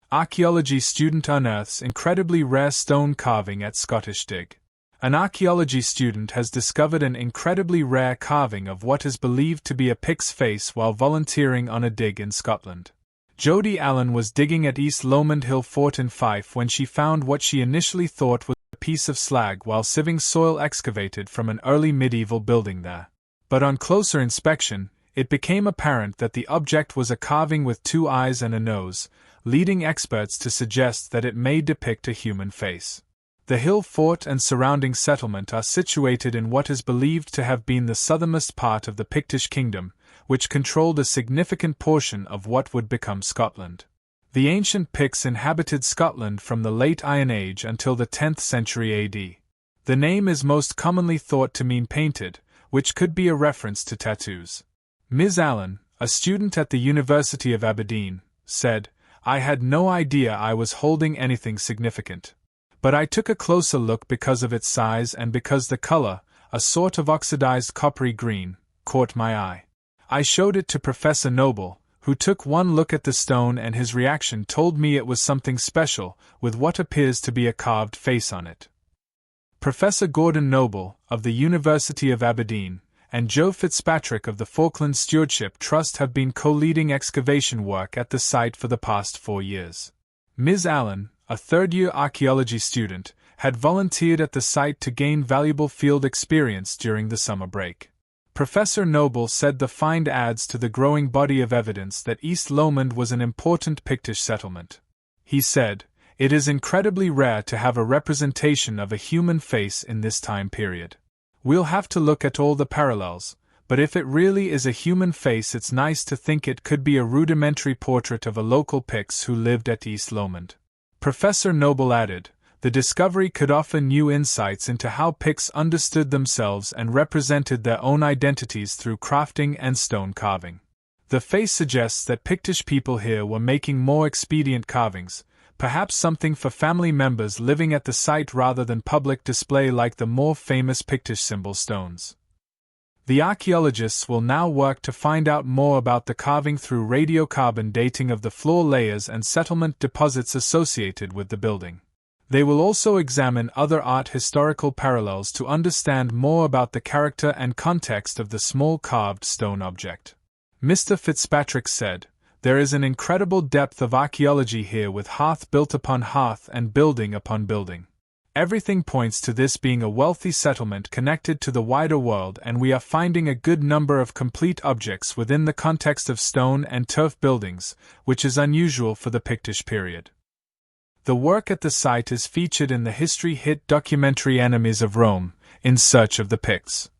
Archaeology student unearths incredibly rare stone carving at Scottish dig. An archaeology student has discovered an incredibly rare carving of what is believed to be a Pict's face while volunteering on a dig in Scotland. Jodie Allan was digging at East Lomond Hill Fort in Fife when she found what she initially thought was a piece of slag while sieving soil excavated from an early medieval building there. But on closer inspection, it became apparent that the object was a carving with 2 eyes and a nose, leading experts to suggest that it may depict a human face. The hill fort and surrounding settlement are situated in what is believed to have been the southernmost part of the Pictish kingdom, which controlled a significant portion of what would become Scotland. The ancient Picts inhabited Scotland from the late Iron Age until the 10th century AD. The name is most commonly thought to mean painted, which could be a reference to tattoos. Ms. Allan, a student at the University of Aberdeen, said, "I had no idea I was holding anything significant. But I took a closer look because of its size and because the color, a sort of oxidized coppery green, caught my eye. I showed it to Professor Noble, who took one look at the stone, and his reaction told me it was something special, with what appears to be a carved face on it." Professor Gordon Noble, of the University of Aberdeen, and Joe Fitzpatrick of the Falkland Stewardship Trust have been co-leading excavation work at the site for the past 4 years. Ms. Allan, a third-year archaeology student, had volunteered at the site to gain valuable field experience during the summer break. Professor Noble said the find adds to the growing body of evidence that East Lomond was an important Pictish settlement. He said, "It is incredibly rare to have a representation of a human face in this time period. We'll have to look at all the parallels, but if it really is a human face, it's nice to think it could be a rudimentary portrait of a local Picts who lived at East Lomond." Professor Noble added, "The discovery could offer new insights into how Picts understood themselves and represented their own identities through crafting and stone carving. The face suggests that Pictish people here were making more expedient carvings, perhaps something for family members living at the site rather than public display like the more famous Pictish symbol stones." The archaeologists will now work to find out more about the carving through radiocarbon dating of the floor layers and settlement deposits associated with the building. They will also examine other art historical parallels to understand more about the character and context of the small carved stone object. Mr. Fitzpatrick said, "There is an incredible depth of archaeology here, with hearth built upon hearth and building upon building. Everything points to this being a wealthy settlement connected to the wider world, and we are finding a good number of complete objects within the context of stone and turf buildings, which is unusual for the Pictish period." The work at the site is featured in the history hit documentary Enemies of Rome, In Search of the Picts.